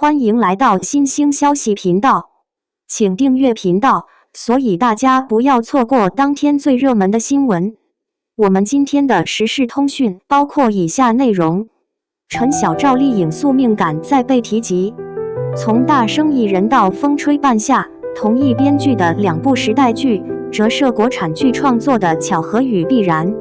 歡迎來到新興消息頻道，請訂閱頻道，所以大家不要錯過當天最熱門的新聞。我們今天的時事通訊包括以下內容：陳曉趙麗穎宿命感再被提及，從大生意人到風吹半夏，同一編劇的兩部時代劇折射國產劇創作的巧合與必然。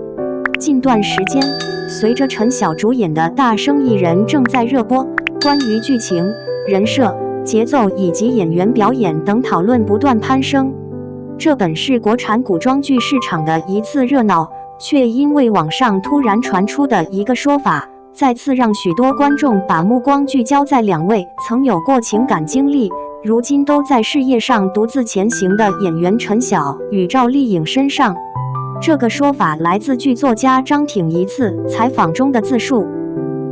近段時間，隨着陳曉主演的大生意人正在熱播，關於劇情、人設、節奏以及演員表演等討論不斷攀升。這本是國產古裝劇市場的一次熱鬧，卻因為網上突然傳出的一個說法，再次讓許多觀眾把目光聚焦在兩位曾有過情感經歷，如今都在事業上獨自前行的演員陳曉與趙麗穎身上。這個說法來自劇作家張挺一次採訪中的自述。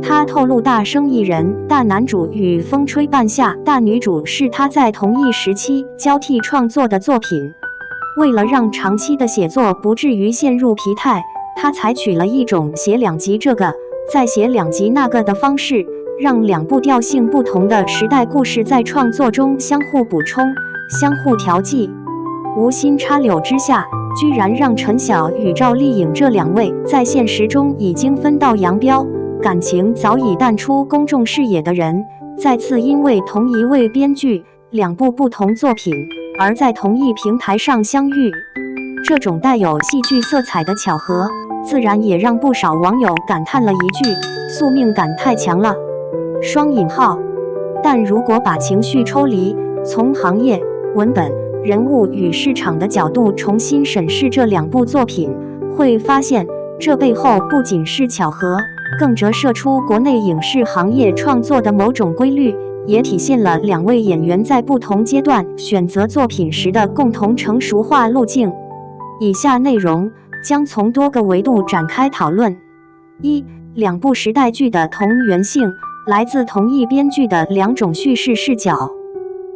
他透露，大生意人大男主與風吹半夏大女主是他在同一時期交替創作的作品。為了讓長期的寫作不至於陷入疲態，他採取了一種寫兩集這個，再寫兩集那個的方式，讓兩部調性不同的時代故事在創作中相互補充、相互調劑。無心插柳之下，居然讓陳曉與趙麗穎這兩位在現實中已經分道揚鑣，感情早已淡出公眾視野的人，再次因為同一位編劇、兩部不同作品而在同一平台上相遇。這種帶有戲劇色彩的巧合，自然也讓不少網友感嘆了一句：宿命感太強了。雙引號。但如果把情緒抽離，從行業、文本、人物與市場的角度重新審視這兩部作品，會發現這背後不僅是巧合，更折射出國內影視行業創作的某種規律，也體現了兩位演員在不同階段選擇作品時的共同成熟化路徑。以下內容將從多個維度展開討論。一、兩部時代劇的同源性，來自同一編劇的兩種敘事視角。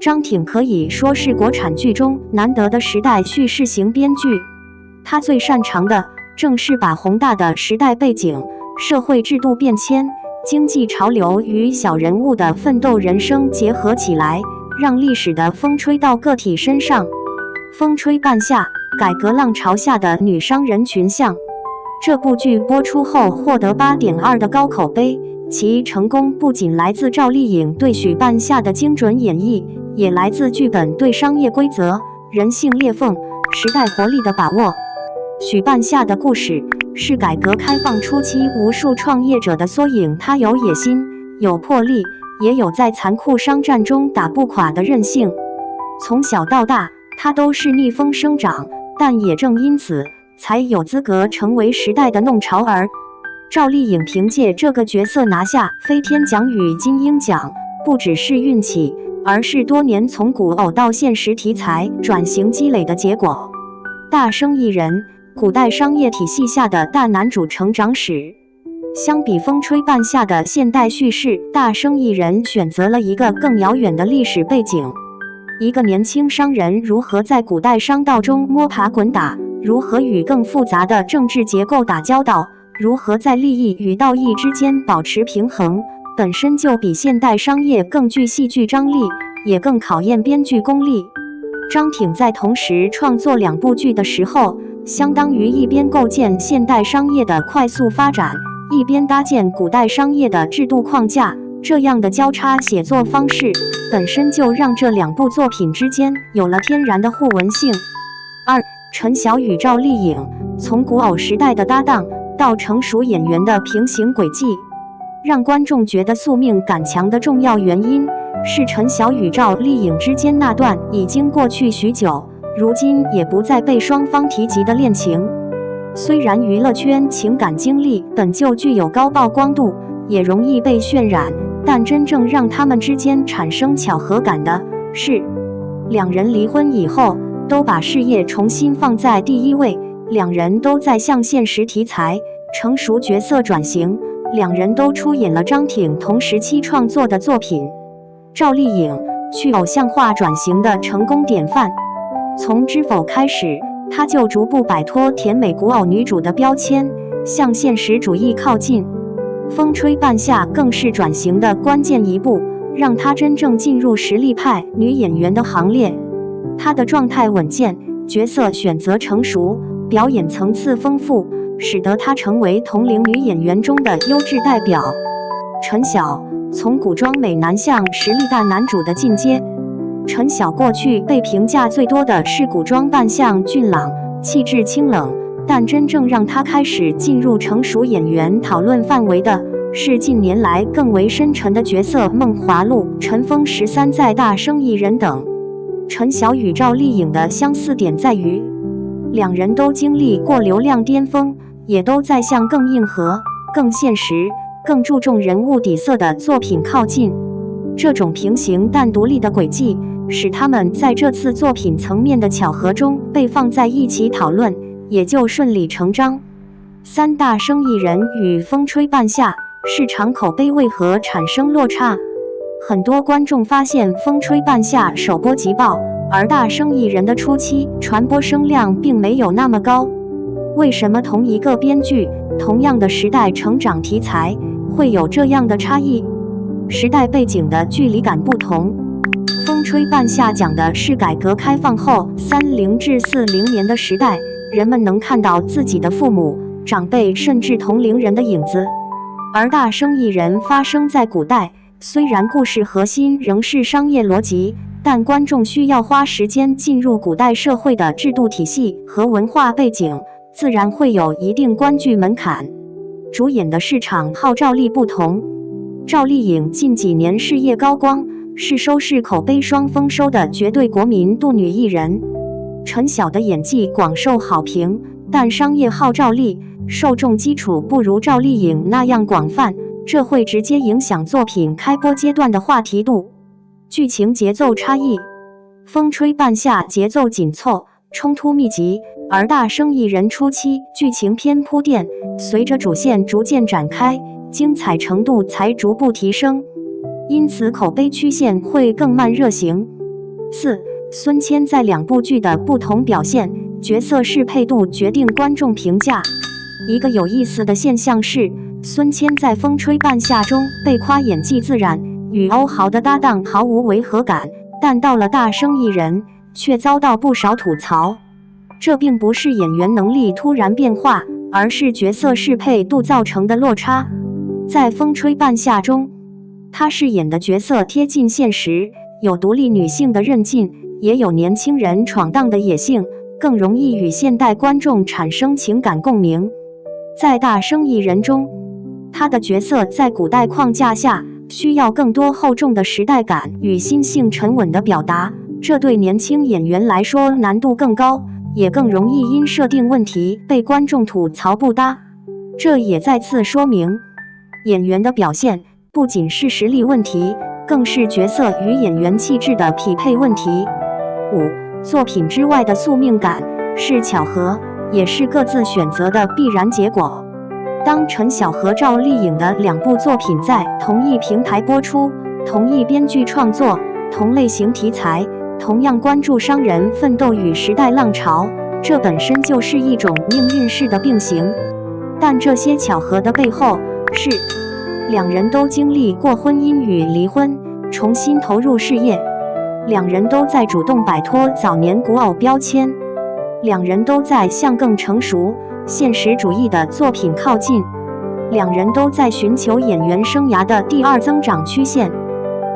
張挺可以說是國產劇中難得的時代敘事型編劇，他最擅長的正是把宏大的時代背景、社會制度變遷、經濟潮流與小人物的奮鬥人生結合起來，讓歷史的風吹到個體身上。風吹半夏，改革浪潮下的女商人群像。這部劇播出後獲得 8.2 的高口碑，其成功不僅來自趙麗穎對許半夏的精準演繹，也來自劇本對商業規則、人性裂縫、時代活力的把握。許半夏的故事是改革開放初期無數創業者的縮影，他有野心，有魄力，也有在殘酷商戰中打不垮的韌性。從小到大，他都是逆風生長，但也正因此才有資格成為時代的弄潮兒。趙麗穎憑借這個角色拿下飛天獎與金鷹獎，不只是運氣，而是多年從古偶到現實題材轉型積累的結果。大生意人，古代商業體系下的大男主成長史。相比風吹半夏的現代敘事，大生意人選擇了一個更遙遠的歷史背景。一個年輕商人如何在古代商道中摸爬滾打，如何與更複雜的政治結構打交道，如何在利益與道義之間保持平衡，本身就比現代商業更具戲劇張力，也更考驗編劇功力。張挺在同時創作兩部劇的時候，相當於一邊構建現代商業的快速發展，一邊搭建古代商業的制度框架。這樣的交叉寫作方式，本身就讓這兩部作品之間有了天然的互文性。二、陳曉與趙麗穎，從古偶時代的搭檔到成熟演員的平行軌跡，讓觀眾覺得宿命感強的重要原因，是陳曉與趙麗穎之間那段已經過去許久，如今也不再被雙方提及的戀情。雖然娛樂圈情感經歷本就具有高曝光度，也容易被渲染，但真正讓他們之間產生巧合感的是，兩人離婚以後都把事業重新放在第一位，兩人都在向現實題材、成熟角色轉型，兩人都出演了張挺同時期創作的作品。趙麗穎，去偶像化轉型的成功典範。從《知否》開始，她就逐步擺脫甜美古偶女主的標籤，向現實主義靠近。風吹半夏更是轉型的關鍵一步，讓她真正進入實力派女演員的行列。她的狀態穩健，角色選擇成熟，表演層次豐富，使得她成為同齡女演員中的優質代表。陳曉從古裝美男向實力大男主的進階。陳曉過去被評價最多的是古裝扮相俊朗、氣質清冷，但真正讓她開始進入成熟演員討論範圍的是近年來更為深沉的角色夢華錄、塵封13在大生意人等。陳曉與趙麗穎的相似點在於，兩人都經歷過流量巔峰，也都在向更硬核、更現實、更注重人物底色的作品靠近。這種平行但獨立的軌跡，使他們在這次作品層面的巧合中被放在一起討論，也就順理成章。三大生意人與風吹半夏市場口碑為何產生落差？很多觀眾發現風吹半夏首播即爆，而大生意人的初期傳播聲量並沒有那麼高。為什麼同一個編劇，同樣的時代成長題材，會有這樣的差異？時代背景的距離感不同。風吹半夏講的是改革開放後30至40年的時代，人們能看到自己的父母、長輩甚至同齡人的影子。而大生意人發生在古代，雖然故事核心仍是商業邏輯，但觀眾需要花時間進入古代社會的制度體系和文化背景，自然會有一定觀劇門檻。主演的市場號召力不同。趙麗穎近幾年事業高光，是收視口碑雙豐收的絕對國民度女藝人。陳曉的演技廣受好評，但商業號召力、受眾基礎不如趙麗穎那樣廣泛，這會直接影響作品開播階段的話題度。劇情節奏差異，風吹半夏節奏緊湊，衝突密集，而大生意人初期劇情偏鋪墊，隨着主線逐漸展開，精彩程度才逐步提升，因此口碑曲線會更慢熱型。4. 孫謙在兩部劇的不同表現，角色適配度決定觀眾評價。一個有意思的現象是，孫謙在風吹半夏中被誇演技自然，與歐豪的搭檔毫無違和感，但到了大生意人卻遭到不少吐槽。這並不是演員能力突然變化，而是角色適配度造成的落差。在風吹半夏中，她飾演的角色貼近現實，有獨立女性的韌勁，也有年輕人闖蕩的野性，更容易與現代觀眾產生情感共鳴。在大生意人中，她的角色在古代框架下需要更多厚重的時代感與心性沉穩的表達，這對年輕演員來說難度更高，也更容易因設定問題被觀眾吐槽不搭。這也再次說明，演員的表現不僅是實力問題，更是角色與演員氣質的匹配問題。5. 作品之外的宿命感，是巧合，也是各自選擇的必然結果。當陳曉和趙麗穎的兩部作品在同一平台播出，同一編劇創作，同類型題材，同樣關注商人奮鬥與時代浪潮，這本身就是一種命運式的並行。但這些巧合的背後是，兩人都經歷過婚姻與離婚，重新投入事業；兩人都在主動擺脫早年古偶標籤；兩人都在向更成熟、現實主義的作品靠近；兩人都在尋求演員生涯的第二增長曲線。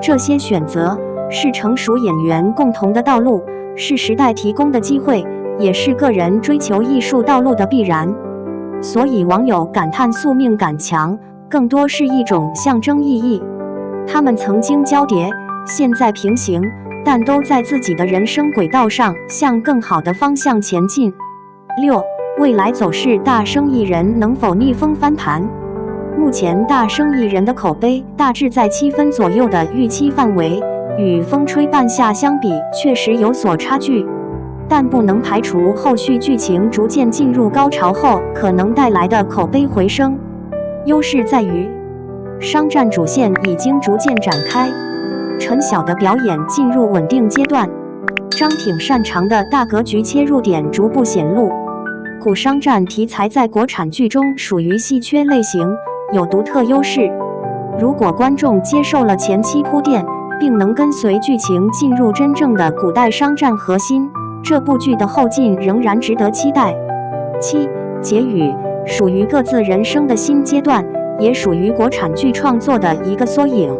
這些選擇是成熟演員共同的道路，是時代提供的機會，也是個人追求藝術道路的必然。所以網友感嘆宿命感強，更多是一種象徵意義。他們曾經交疊，現在平行，但都在自己的人生軌道上向更好的方向前進。6. 未來走勢，大生意人能否逆風翻盤？目前大生意人的口碑大致在7分左右的預期範圍，與風吹半夏相比確實有所差距，但不能排除後續劇情逐漸進入高潮後可能帶來的口碑回升。優勢在於，商戰主線已經逐漸展開，陳曉的表演進入穩定階段，張挺擅長的大格局切入點逐步顯露。古商戰題材在國產劇中屬於稀缺類型，有獨特優勢。如果觀眾接受了前期鋪墊，並能跟隨劇情進入真正的古代商戰核心，這部劇的後勁仍然值得期待。7. 結語屬於各自人生的新階段，也屬於國產劇創作的一個縮影。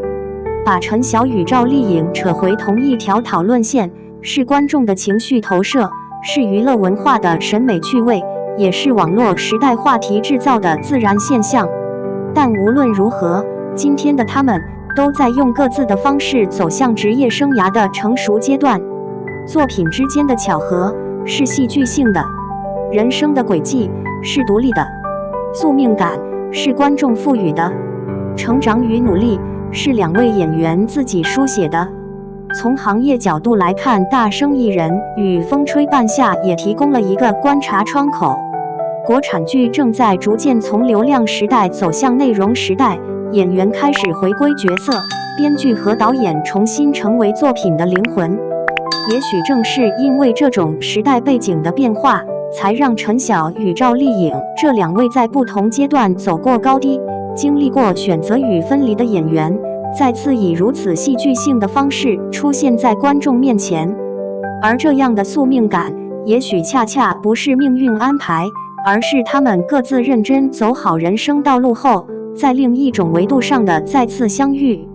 把陳曉與趙麗穎扯回同一條討論線，是觀眾的情緒投射，是娛樂文化的審美趣味，也是網絡時代話題製造的自然現象。但無論如何，今天的他們都在用各自的方式走向職業生涯的成熟階段。作品之間的巧合是戲劇性的，人生的軌跡是獨立的，宿命感是觀眾賦予的，成長與努力是兩位演員自己書寫的。從行業角度來看，大生意人與風吹半夏也提供了一個觀察窗口。國產劇正在逐漸從流量時代走向內容時代，演員開始回歸角色，編劇和導演重新成為作品的靈魂。也許正是因為這種時代背景的變化，才讓陳曉與趙麗穎這兩位在不同階段走過高低，經歷過選擇與分離的演員，再次以如此戲劇性的方式出現在觀眾面前。而這樣的宿命感，也許恰恰不是命運安排，而是他們各自認真走好人生道路後，在另一種維度上的再次相遇。